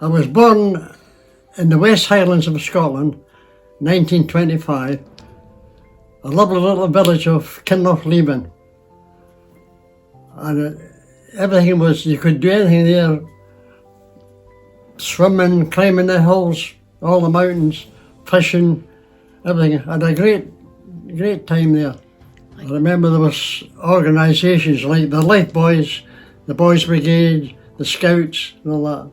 I was born in the West Highlands of Scotland, 1925, a lovely little village of Kinlochleven. And everything was, you could do anything there, swimming, climbing the hills, all the mountains, fishing, everything. I had a great time there. I remember there was organisations like the Life Boys, the Boys Brigade, the Scouts and all that.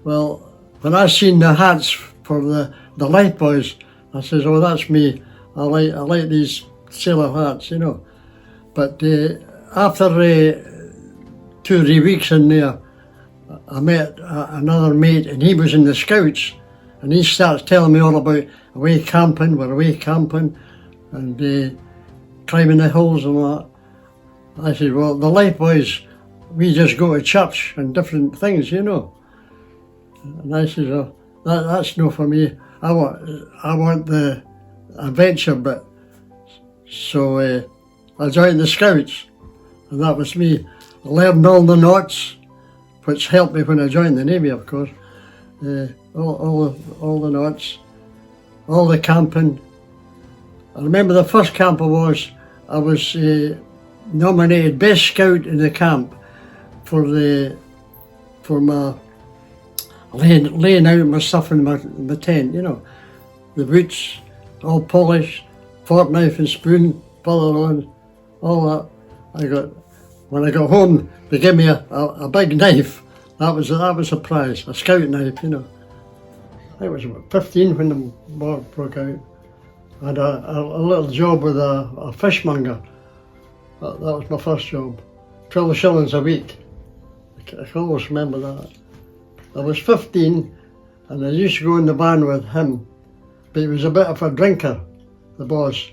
Well, when I seen the hats for the Life Boys, I says, oh, that's me. I like these sailor hats, you know. But after 2 or 3 weeks in there, I met another mate, and he was in the Scouts, and he starts telling me all about away camping, and climbing the hills and all that. I said, well, the Life Boys, we just go to church and different things, you know. And I said, oh, that's no for me. I want the adventure bit. So I joined the Scouts, and that was me. I learned all the knots, which helped me when I joined the Navy, of course. All the knots, all the camping. I remember the first camp I was nominated Best Scout in the camp for my laying out my stuff in my tent, you know. The boots, all polished, fork, knife and spoon, further on, all that. When I got home, they gave me a big knife. That was a prize, a scout knife, you know. I was about 15 when the war broke out. I had a little job with a fishmonger. That was my first job. 12 shillings a week. I can always remember that. I was 15 and I used to go in the van with him, but he was a bit of a drinker, the boss,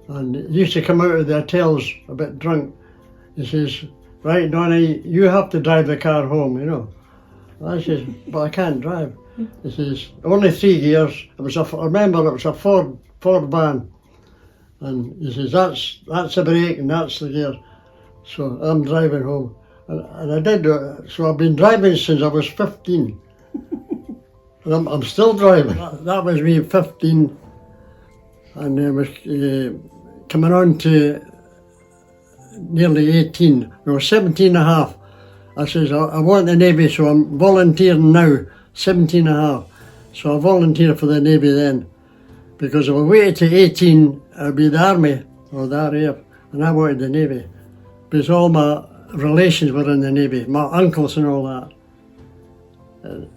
and he used to come out of the hotels a bit drunk. He says, right, Donnie, you have to drive the car home, you know. I says, but I can't drive. He says, only 3 gears. I remember it was a Ford van, and he says, that's the brake and that's the gear. So I'm driving home. And I did do it. So I've been driving since I was 15. And I'm still driving. That was me 15. And I was coming on to nearly 18. No, 17 and a half. I says, I want the Navy, so I'm volunteering now, 17 and a half. So I volunteered for the Navy then. Because if I waited to 18, I'd be the Army or the RAF. And I wanted the Navy. Because all my relations were in the Navy, my uncles and all that.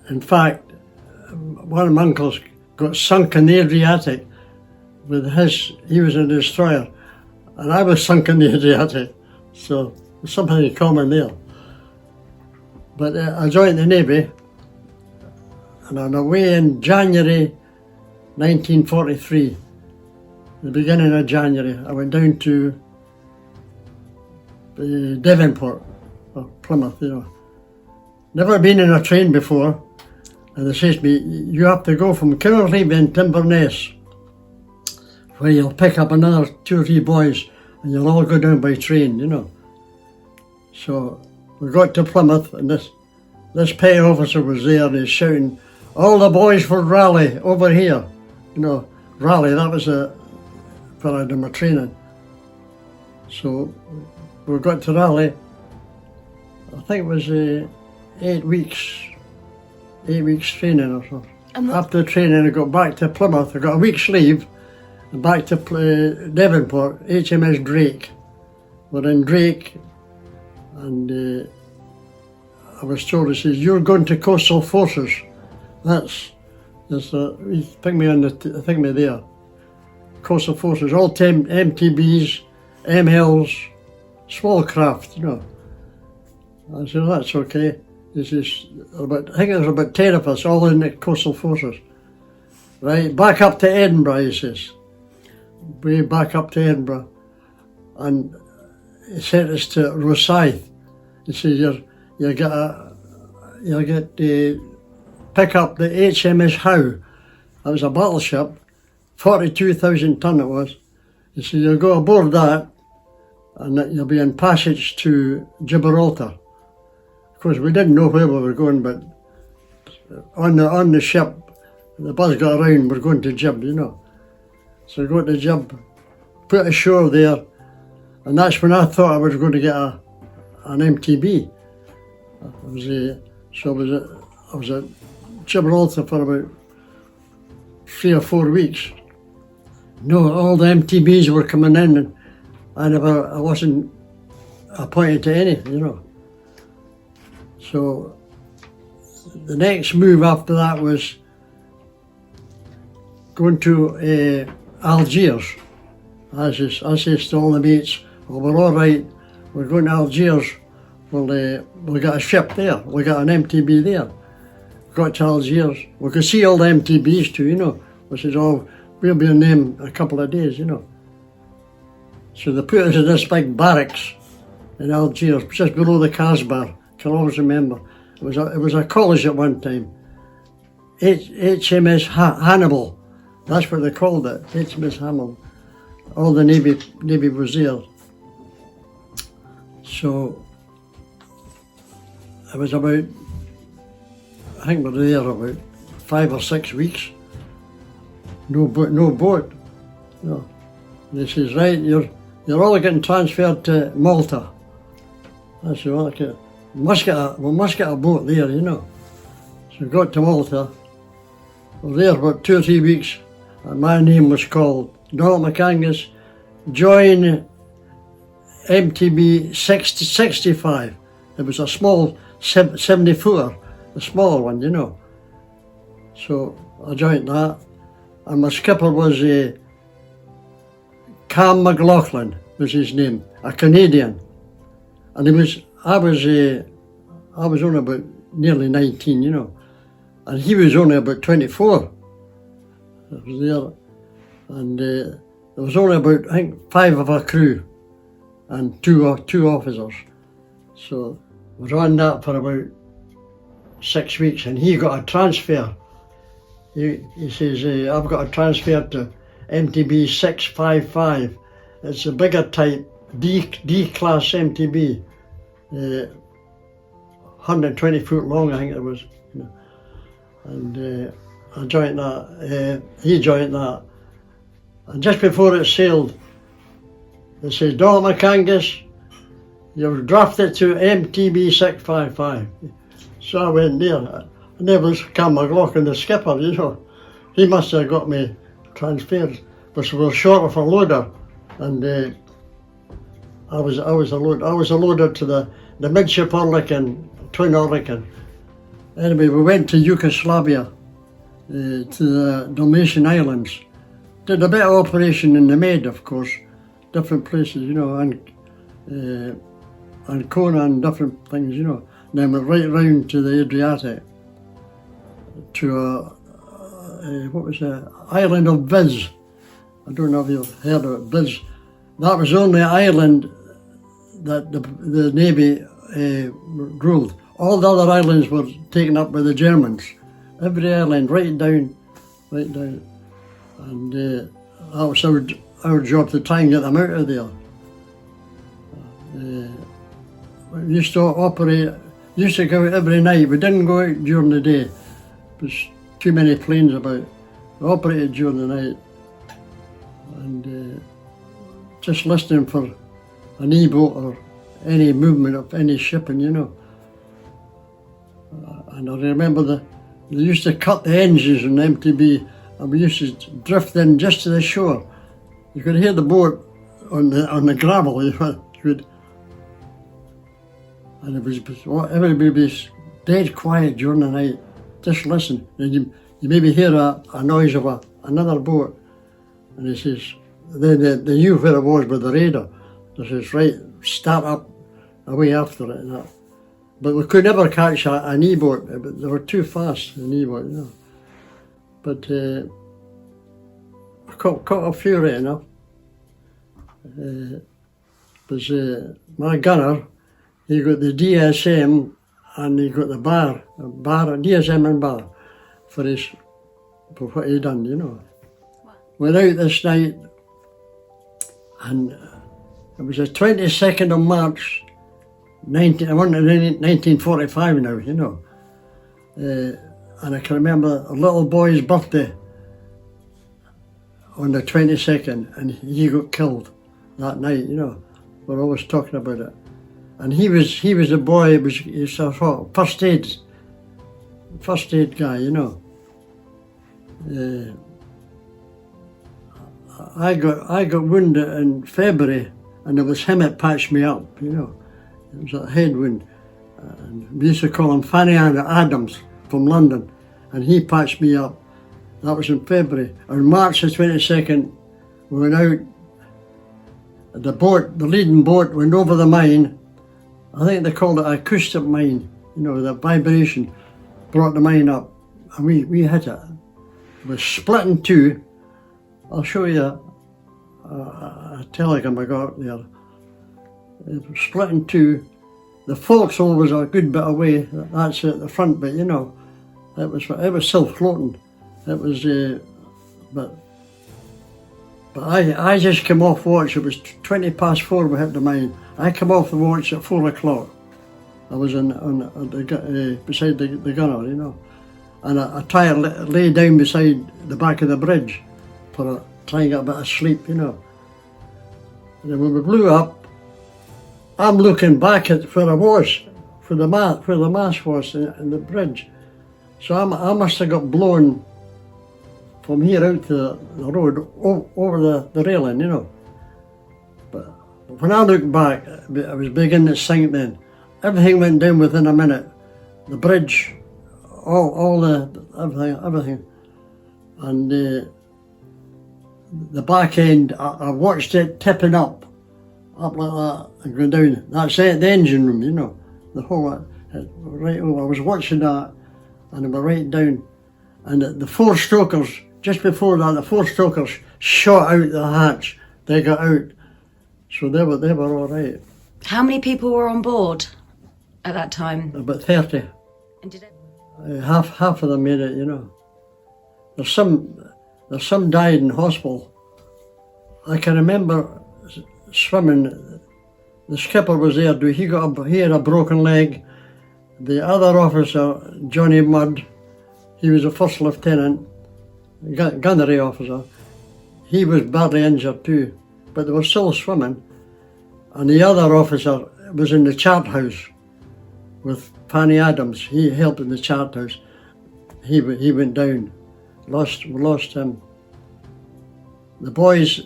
In fact, one of my uncles got sunk in the Adriatic with he was a destroyer, and I was sunk in the Adriatic, so there's something in common there. But I joined the Navy, and on the way in January 1943, the beginning of January, I went down to Devonport, or Plymouth, you know. Never been in a train before, and they says to me, you have to go from Kinlochleven to Inverness, where you'll pick up another 2 or 3 boys, and you'll all go down by train, you know. So we got to Plymouth, and this petty officer was there, and he's shouting, all the boys for Raleigh, over here. You know, Raleigh, that was where I did my training. So we got to Raleigh, I think it was 8 weeks training or so. After the training I got back to Plymouth, I got a week's leave, and back to Devonport, HMS Drake. We're in Drake, and I was told, he says, you're going to coastal forces. He took me there. Coastal forces, all 10 MTBs, MLs, small craft, you know. I said, that's okay. He says, I think there's about 10 of us, all in the coastal forces. Right, back up to Edinburgh, he says. Way back up to Edinburgh. And he sent us to Rosyth. He says, you'll get pick up the HMS Howe. That was a battleship, 42,000 ton it was. He said, you'll go aboard that, and you'll be in passage to Gibraltar. Of course, we didn't know where we were going, but on the ship, the bus got around, we're going to jib, you know. So we go to jib, put ashore there, and that's when I thought I was going to get an MTB. I was at Gibraltar for about 3 or 4 weeks. No, all the MTBs were coming in, and I wasn't appointed to any, you know. So the next move after that was going to Algiers. I says to all the mates, well, we're all right, we're going to Algiers, we'll get a ship there, we got an MTB there. Got to Algiers, we could see all the MTBs too, you know. I says, oh, we'll be in them a couple of days, you know. So they put us in this big barracks in Algiers, just below the Casbah. I can always remember. It was a college at one time. HMS Hannibal, that's what they called it, HMS Hannibal. All the Navy was there. So it was about, I think we were there about 5 or 6 weeks. No boat. No. They says, right, you're all getting transferred to Malta. I said, well, okay. We must get a boat there, you know. So we got to Malta. We were there for about 2 or 3 weeks, and my name was called. Donald McAngus, join MTB 65. It was a small 70-footer, a smaller one, you know. So I joined that, and my skipper was Cam McLaughlin was his name, a Canadian, and I was only about nearly 19, you know, and he was only about 24. I was there, and there was only about, I think, 5 of our crew and two officers. So I was on that for about 6 weeks, and he got a transfer. He says, I've got a transfer to MTB 655. It's a bigger type, D class MTB, 120 foot long, I think it was. You know. And I joined that, he joined that. And just before it sailed, they said, Donald McAngus, you're drafted to MTB 655. So I went there, and there was Cam McLaughlin, the skipper, you know. He must have got me transferred, but we were short of a loader, and I was a loader to the midship Orlican, twin Orlican. Anyway, we went to Yugoslavia, to the Dalmatian Islands. Did a bit of operation in the Med, of course, different places, you know, and Ancona and different things, you know. Then we went right round to the Adriatic, to what was the island of Viz. I don't know if you've heard of it, Viz. That was the only island that the Navy ruled. All the other islands were taken up by the Germans. Every island, right down. And that was our job, to try and get them out of there. We used to operate, used to go out every night. We didn't go out during the day. There's too many planes about. We operated during the night. And just listening for an E-boat or any movement of any shipping, you know. And I remember they used to cut the engines on MTB, and we used to drift in just to the shore. You could hear the boat on the gravel, you know. And everybody was dead quiet during the night. Just listen, and you maybe hear a noise of another boat, and he says, they knew where it was with the radar. They says, right, start up, away after it and that. But we could never catch an E-boat, they were too fast, an E-boat, you know. But I caught a few right enough. Because my gunner, he got the DSM and he got the bar, DSM and bar for what he done, you know. Wow. Went out this night, and it was the 22nd of March, 1945 now, you know. and I can remember a little boy's birthday on the 22nd, and he got killed that night, you know. We're always talking about it. And he was a boy, he was a first aid guy, you know. I got wounded in February, and it was him that patched me up, you know. It was a head wound. And we used to call him Fanny Adams from London, and he patched me up. That was in February. On March the 22nd, we went out. The leading boat went over the mine. I think they called it an acoustic mine. You know, the vibration brought the mine up, and we hit it. It was split in two. I'll show you a telegram I got there. It was split in two. The forecastle was a good bit away. That's at the front bit, you know. It was still floating. It was, but I just came off watch. It was 4:20 we hit the mine. I came off the watch at 4 o'clock. I was beside the gunner, you know, and I tried to lay down beside the back of the bridge for trying to get a bit of sleep, you know. And then when we blew up, I'm looking back at where I was, where the mast was in the bridge. So I must have got blown from here out to the road over the railing, you know. But when I look back, I was beginning to sink then. Everything went down within a minute. The bridge, everything. And the back end, I watched it tipping up like that, and going down. That's it, the engine room, you know. The whole, right over. I was watching that, and it went right down. And the four stokers, just before that, the four stokers shot out the hatch. They got out. So they were all right. How many people were on board at that time? About 30. And did half of them made it, you know. There's some died in hospital. I can remember swimming. The skipper was there. He had a broken leg. The other officer, Johnny Mudd, he was a first lieutenant, gunnery officer. He was badly injured too, but they were still swimming. And the other officer was in the chart house with Fanny Adams. He helped in the chart house. He went down. We lost him. The boys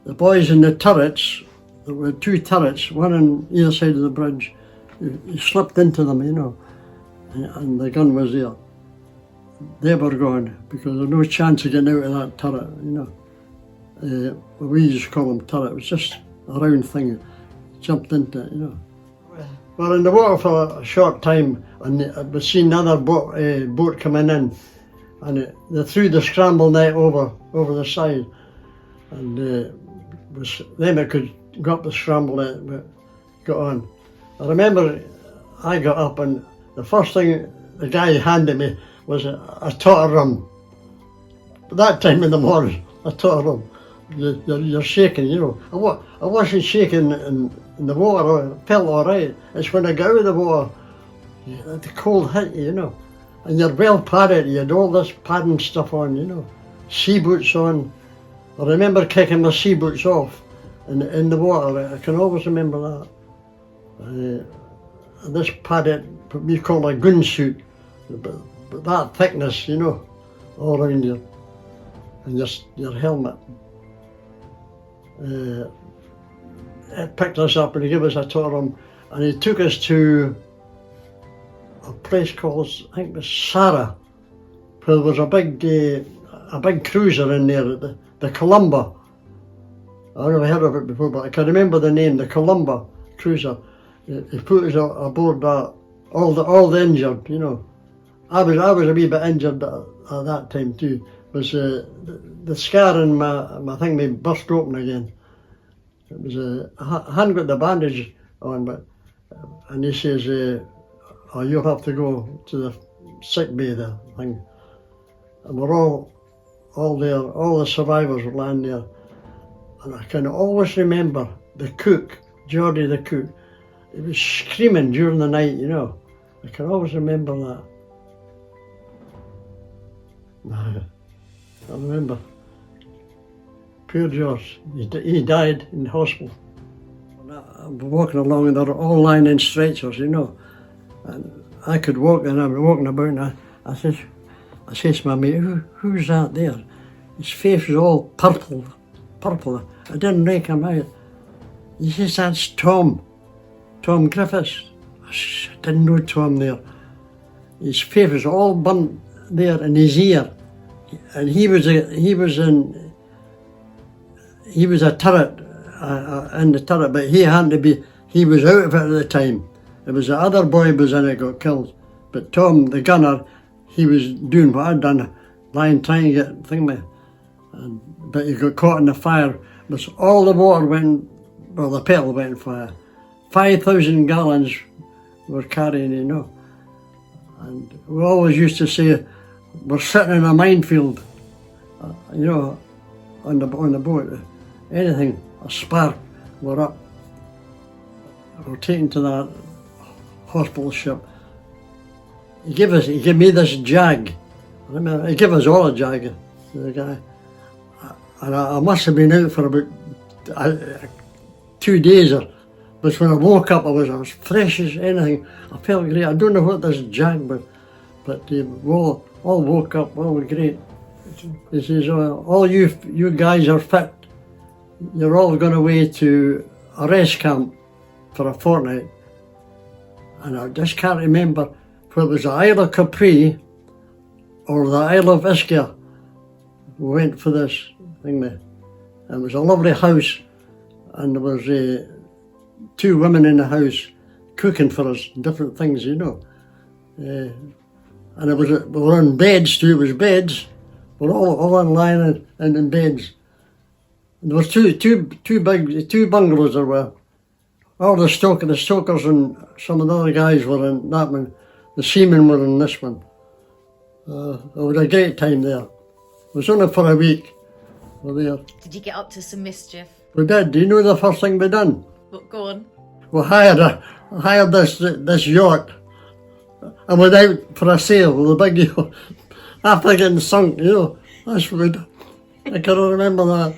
in the turrets, there were two turrets, one on either side of the bridge. He slipped into them, you know, and the gun was there. They were gone because there was no chance of getting out of that turret, you know. We just call them turret. It was just a round thing. Jumped into it, you know. Well, in the water for a short time, and we seen another boat coming in, and they threw the scramble net over the side, and then I could go up the scramble net, but got on. I remember I got up, and the first thing the guy handed me was a tot of rum. But that time in the morning, a tot of rum. You're shaking, you know. I wasn't shaking in the water. I felt all right. It's when I got out of the water, the cold hit you, you know. And you're well padded. You had all this padding stuff on, you know. Sea boots on. I remember kicking my sea boots off in the water. I can always remember that. This padded, we call a gun suit, but that thickness, you know, all around you, and your helmet. It picked us up and he gave us a tour, and he took us to a place called, I think it was Sarah, where there was a big cruiser in there, the Columba. I've never heard of it before, but I can remember the name, the Columba cruiser. He put us aboard that, all the injured, you know. I was a wee bit injured at that time too. Was the scar in my thing may burst open again. It was I hadn't got the bandage on, but and he says, "Oh, you'll have to go to the sick bay there." Thing, and we're all there. All the survivors were lying there, and I can always remember the cook, Geordie the cook. He was screaming during the night, you know. I can always remember that. I remember. Poor George, he died in the hospital. I was walking along and they were all lying in stretchers, you know. And I could walk and I was walking about and I says to my mate, who's that there? His face was all purple. I didn't rake him out. He says, that's Tom Griffiths. I didn't know Tom there. His face was all burnt there in his ear. And he was a turret, in the turret, but he was out of it at the time. It was the other boy was in it got killed. But Tom, the gunner, he was doing what I'd done, trying to get thingy. But he got caught in the fire. But all the water the petrol went in fire. 5,000 gallons were carrying, you know. And we always used to say, we're sitting in a minefield, you know, on the boat. Anything, a spark, we're up. We're taken to that hospital ship. He gave me this jag. I remember, he gave us all a jag, the guy. And I must have been out for about 2 days. But when I woke up, I was fresh as anything. I felt great. I don't know what this jag was, but we all woke up, all great. He says, all you guys are fit. You're all going away to a rest camp for a fortnight. And I just can't remember if it was the Isle of Capri or the Isle of Ischia. We went for this thing there. It was a lovely house, and there was 2 women in the house cooking for us, different things, you know. And we were on beds too. It was beds. We're all on lying in beds. And there was two bungalows there were. All the stokers and some of the other guys were in that one. The seamen were in this one. It was a great time there. It was only for a week. We were there. Did you get up to some mischief? We did. Do you know the first thing we done? But go on. We hired this yacht and went out for a sail with a big yacht. After getting sunk, you know, that's what we done. I can remember that.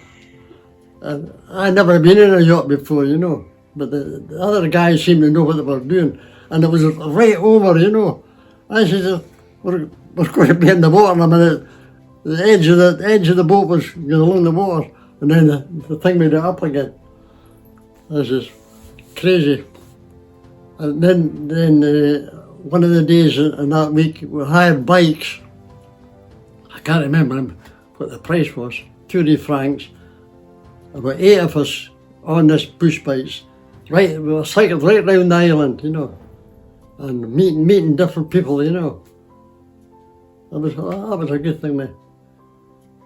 And I'd never been in a yacht before, you know, but the other guys seemed to know what they were doing. And it was right over, you know. I said, we're going to be in the water in a minute. The edge of the boat was going along the water, and then the thing made it up again. This is crazy. And then one of the days in that week, we hired bikes. I can't remember what the price was, 20 francs. About 8 of us on this push bikes. Right, we were cycled right round the island, you know, and meeting different people, you know. That was a good thing, man.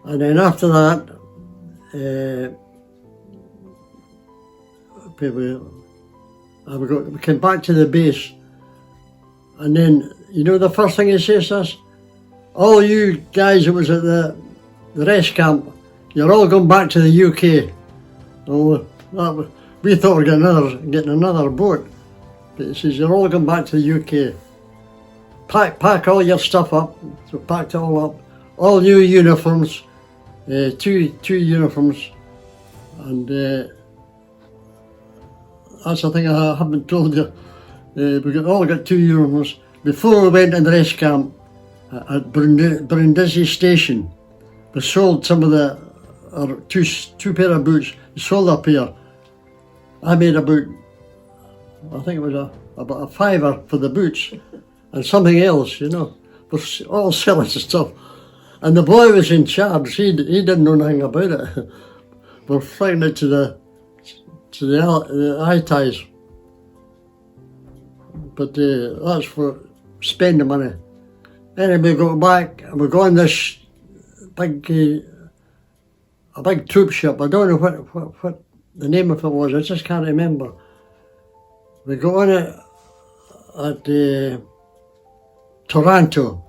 And then after that, we came back to the base, and then, you know, the first thing he says to us, all you guys that was at the rest camp, you're all going back to the UK. Oh, we thought we were getting another boat, but he says, you're all going back to the UK. Pack all your stuff up. So we packed it all up. All new uniforms, two uniforms, and that's the thing I haven't told you. We all got 2 uniforms. Before we went in the rest camp at Brindisi Station, we sold some of our two pair of boots. We sold a pair. I made about it was about a £5 for the boots and something else, you know. We're all selling stuff. And the boy was in charge. He didn't know nothing about it. We're flying it to the eye ties. But that's for spending money. Anyway, we go back and we go on this big troop ship. I don't know what the name of it was. I just can't remember. We go on it at Taranto.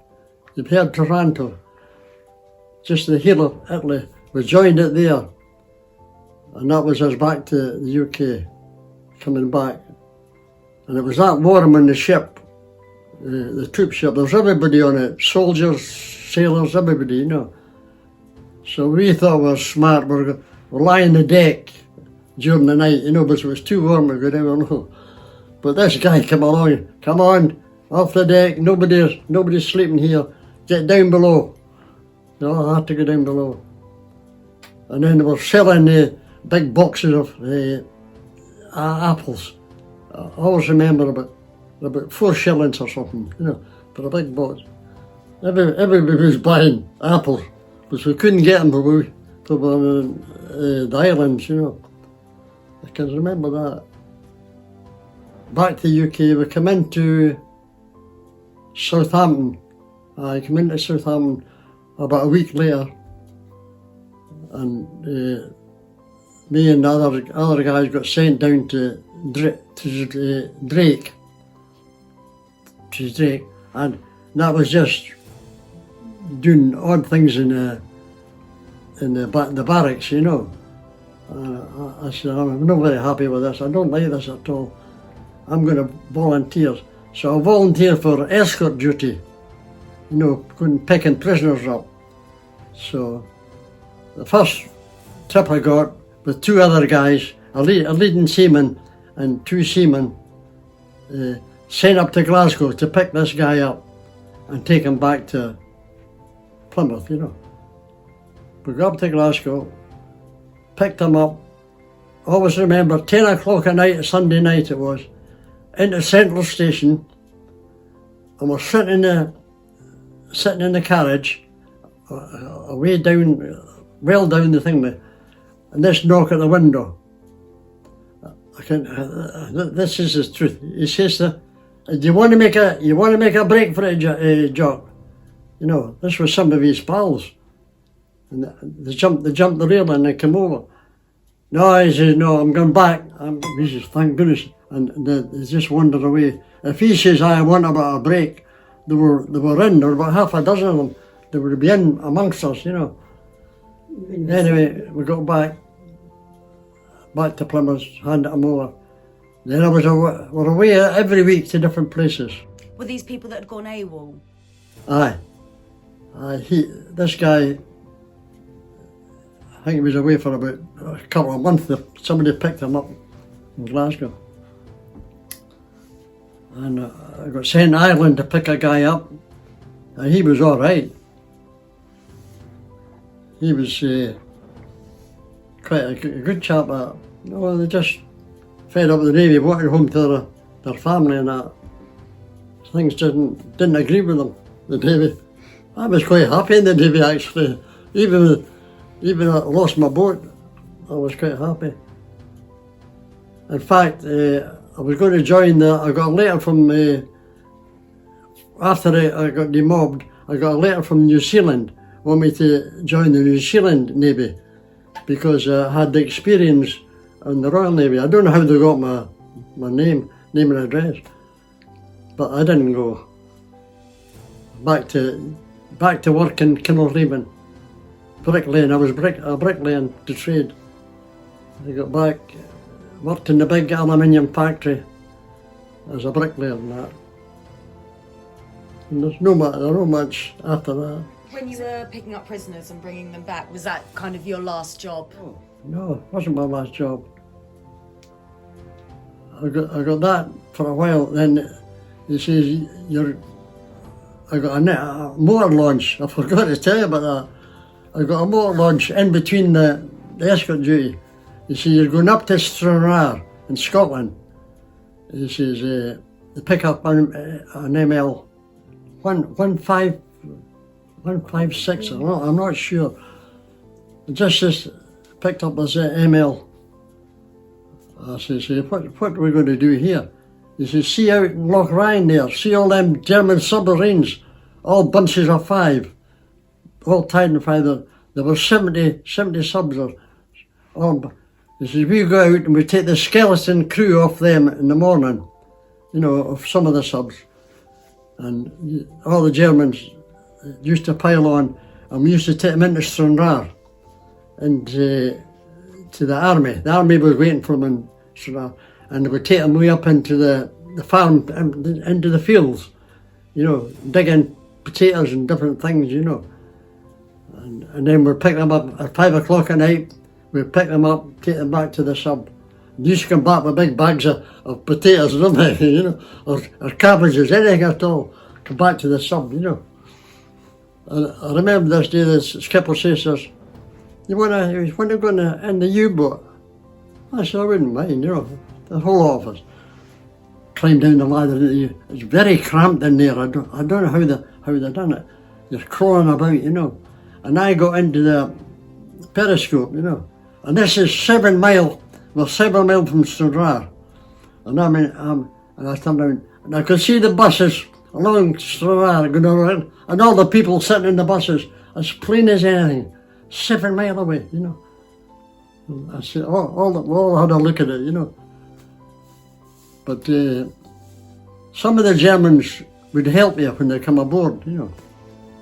You've heard Taranto. Just the heel of Italy. We joined it there. And that was us back to the UK, coming back. And it was that warm on the ship, the troop ship. There was everybody on it, soldiers, sailors, everybody, you know. So we thought we were smart. We're lying on the deck during the night, you know, but it was too warm to go down, no. But this guy came along, come on, off the deck, nobody's sleeping here, get down below. No, I had to go down below. And then they were selling big boxes of apples. I always remember about 4 shillings or something, you know, for a big box. Everybody was buying apples, but we couldn't get them for the islands, you know. I can remember that. Back to the UK, we came into Southampton. I came into Southampton about a week later, and me and the other guys got sent down to Drake, and that was just doing odd things in the barracks, you know. I said, I'm not very happy with this. I don't like this at all. I'm going to volunteer. So I volunteered for escort duty, you know, going picking prisoners up. So the first trip I got with 2 other guys, a leading seaman and 2 seamen, sent up to Glasgow to pick this guy up and take him back to Plymouth, you know. We got up to Glasgow, picked him up. Always remember, 10 o'clock at night, Sunday night it was, into Central Station, and we're sitting in the carriage, away down, well down the thing, and this knock at the window. This is the truth. He says, "Do you want to make a break for it, Jock?" You know, this was some of his pals, and they jumped the rail and they came over. No, he says, "No, I'm going back." He says, "Thank goodness," and they just wandered away. If he says, "I want about a break," they were in. There were about half a dozen of them. They would be in amongst us, you know. Anyway, we got back to Plymouth, handed them over. Then we're away every week to different places. Were these people that had gone AWOL? Aye. This guy, I think he was away for about a couple of months. Somebody picked him up in Glasgow. And I got sent to Ireland to pick a guy up, and he was all right. He was quite a good chap. They just fed up with the Navy, wanted home to their family, and that. Things didn't agree with them, the Navy. I was quite happy in the Navy, actually. Even I lost my boat, I was quite happy. In fact, I was going to join I got a letter from, after I got demobbed, I got a letter from New Zealand, want me to join the New Zealand Navy, because I had the experience in the Royal Navy. I don't know how they got my name and address, but I didn't go. Back to work in Kinlochleven, bricklaying. I was bricklaying to trade. I got back, worked in the big aluminium factory as a bricklayer and that. And there's no much after that. When you were picking up prisoners and bringing them back, was that kind of your last job? No, it wasn't my last job. I got that for a while. Then he says, I got a motor launch. I forgot to tell you about that. I got a motor launch in between the escort duty. He says, "You're going up to Stranraer in Scotland." He says, they pick up an ML 156, I'm not sure. Just picked up as ML. I says, what are we going to do here? He says, "See out in Loch Ryan there, see all them German submarines, all bunches of 5, all tied in 5. There were 70 subs. He says, we go out and we take the skeleton crew off them in the morning, you know, of some of the subs. And all the Germans used to pile on, and we used to take them into Stranraer and to the army. The army was waiting for them in Stranraer, and they would take them way up into the farm, into the fields, you know, digging potatoes and different things, you know. And then we'd pick them up at 5 o'clock at night. We'd pick them up, take them back to the sub. And used to come back with big bags of potatoes, don't they, you know, or cabbages, anything at all. Come back to the sub, you know. And I remember this day, the skipper says, you wanna go in the U-boat? I said, I wouldn't mind, you know, the whole office. Climbed down the ladder into the U. It's very cramped in there. I don't know how they done it. You're crawling about, you know. And I got into the periscope, you know. And this is 7 mile. We're 7 mile from Stranraer. And and I turned around and I could see the buses along Stranraer going around, and all the people sitting in the buses as plain as anything, 7 mile away, you know. And I said, all had a look at it, you know. But some of the Germans would help you when they come aboard, you know,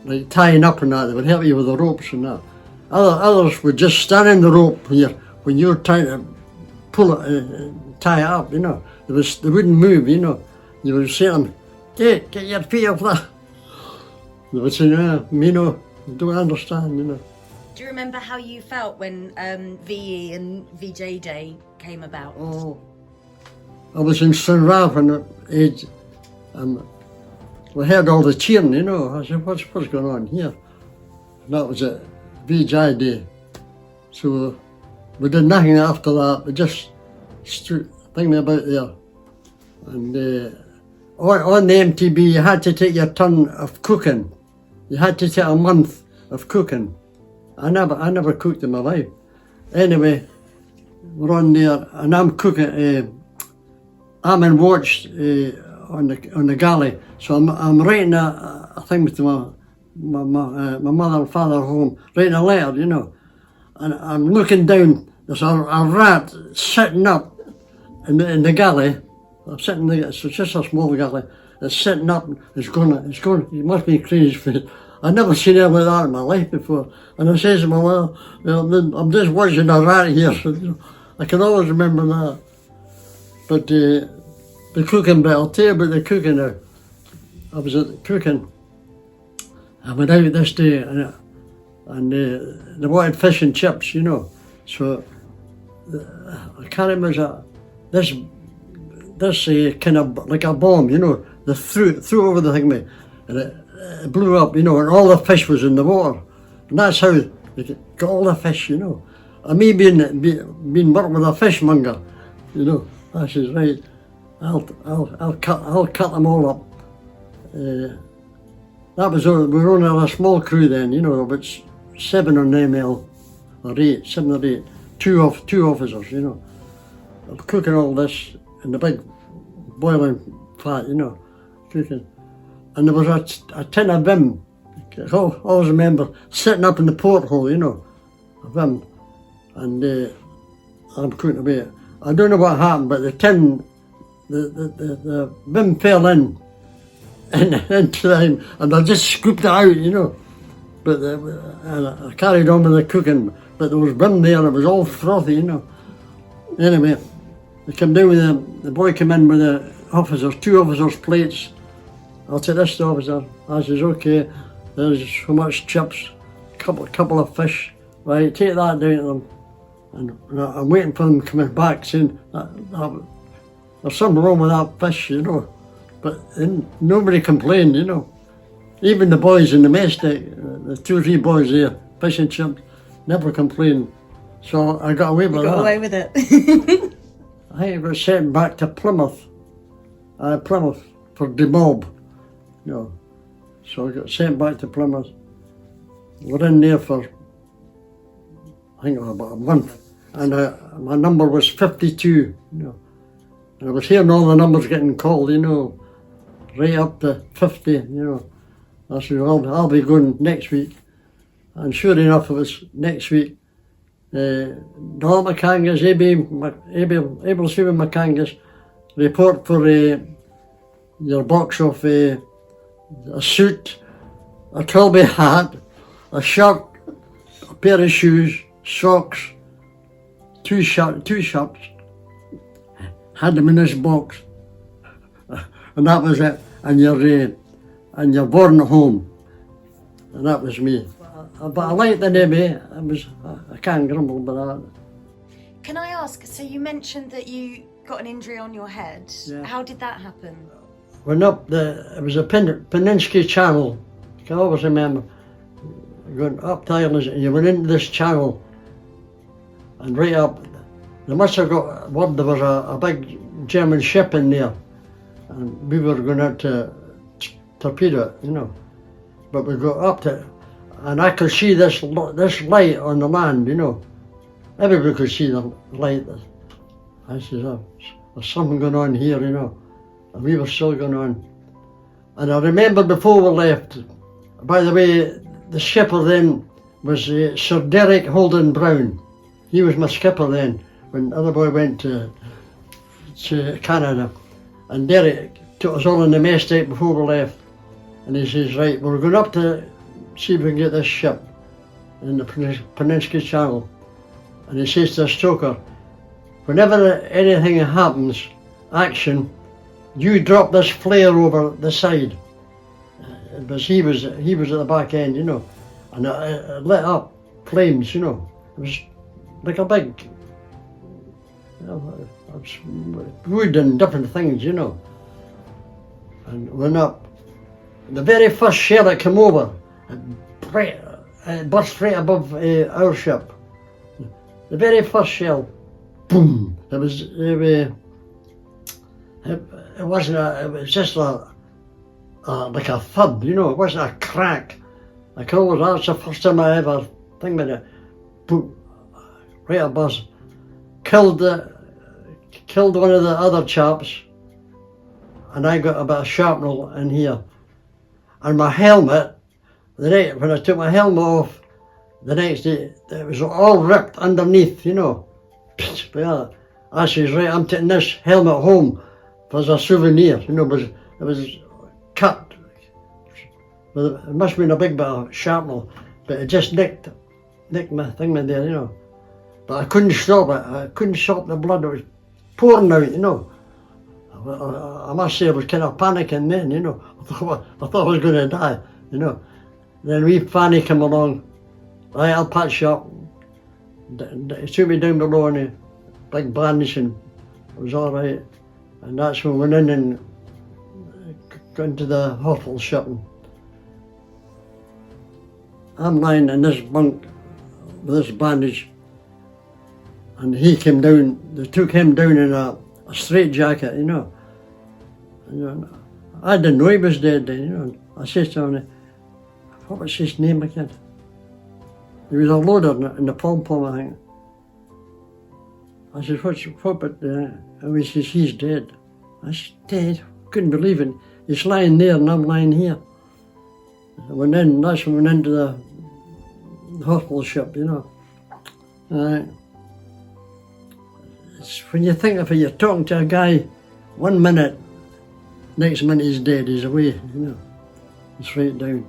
like tying up and that. They would help you with the ropes and that. Others would just stand in the rope when you're trying to pull it, tie it up, you know. They wouldn't move, you know. You would say to them, get your feet off that. They would say, no, me no, don't understand, you know. Do you remember how you felt when VE and VJ Day came about? Oh, I was in Stranraer when the age, we heard all the cheering, you know. I said, what's going on here? And that was it, VJ Day. So we did nothing after that. We just thinking about there. And on the MTB, you had to take your turn of cooking. You had to take a month of cooking. I never cooked in my life. Anyway, we're on there, and I'm cooking. I'm in watch on the galley, so I'm writing a thing to my mother and father home, writing a letter, you know. And I'm looking down. There's a rat sitting up in the galley. I'm sitting there. It's just a small galley. It's sitting up. It's going. It must be crazy. I've never seen anything like that in my life before. And I says to my mother, I'm just watching a rat here. So, you know, I can always remember that. But the cooking bit, I'll tell you about the cooking now. I was at the cooking. I went out this day and they wanted fish and chips, you know. So I can't remember this kind of like a bomb, you know. They threw over the thing, mate, and it blew up, you know, and all the fish was in the water. And that's how they got all the fish, you know. And me being working with a fishmonger, you know, I says, right, I'll cut them all up. That was we were only a small crew then, you know, about 7 or 9 mil, or 8, 7 or 8, two officers, you know. I'm cooking all this in the big boiling fat, you know, cooking. And there was a tin of Vim. I always remember sitting up in the porthole, you know, a Vim. And I'm cooking away. I don't know what happened, but the tin, the Vim fell into them, and I just scooped it out, you know. But and I carried on with the cooking, but there was Vim there, and it was all frothy, you know. Anyway, they come down with the boy came in with the officers, 2 officers' plates. I'll take this to the officer. I says, okay, there's so much chips, couple of fish, right, take that down to them. And I'm waiting for them coming back saying, there's something wrong with that fish, you know. But nobody complained, you know. Even the boys in the mess deck, the 2 or 3 boys there, fish and chips, never complained. So I got away with that. Got away with it. I think I got sent back to Plymouth for demob, you know. So I got sent back to Plymouth. We're in there for, I think it was about a month. And my number was 52, you know. And I was hearing all the numbers getting called, you know, right up to 50, you know. I said, I'll be going next week. And sure enough, it was next week. Donald Macangus, Able Stephen Macangus, report for your box of a suit, a Trilby hat, a shirt, a pair of shoes, socks, 2 shirts, had them in this box, and that was it. And you're born at home. and that was me. But I liked the navy. I can't grumble about that. Can I ask, so you mentioned that you got an injury on your head. Yeah. How did that happen? Went up it was a Peninsula Channel. I can always remember going up the islands, and you went into this channel, and right up, they must have got word there was a big German ship in there, and we were going out to torpedo it, you know. But we got up to, and I could see this light on the land, you know. Everybody could see the light. I said, oh, there's something going on here, you know. And we were still going on. And I remember before we left, by the way, the skipper then was Sir Derek Holden Brown. He was my skipper then, when the other boy went to Canada. And Derek took us all on the mess deck before we left. And he says, right, we're going up to see if we can get this ship in the Peninsula Channel. And he says to the stoker, whenever anything happens, action, you drop this flare over the side. Because he was at the back end, you know, and it lit up flames, you know. It was like a big, you know, wood and different things, you know. And went up. The very first shell that came over, it burst right above our ship. The very first shell, boom! It was just like a thud, you know. It wasn't a crack. That's the first time I ever think about it. Boom! Right above. Killed one of the other chaps, and I got a bit of shrapnel in here. And my helmet, when I took my helmet off, the next day, it was all ripped underneath, you know. But I says, right, I'm taking this helmet home as a souvenir, you know, but it was cut. But it must have been a big bit of shrapnel, but it just nicked my thing in there, you know. But I couldn't stop it. I couldn't stop the blood. It was pouring out, you know. I must say I was kind of panicking then, you know. I thought I was going to die, you know. Then wee Fanny came along. Right, I'll patch you up. He took me down below in a big bandage and it was all right. And that's when we went in and got into the hospital ship. I'm lying in this bunk with this bandage, and he came down. They took him down in a straight jacket, you know. And, I didn't know he was dead then, you know. I said to him, what was his name again? He was a loader in the pom-pom, I think. I said, what, but, and he says, he's dead. I said, dead? Couldn't believe it. He's lying there and I'm lying here. That's when we went into the hospital ship, you know. It's when you think of it, you're talking to a guy 1 minute, next minute he's dead, he's away, you know. He's straight down.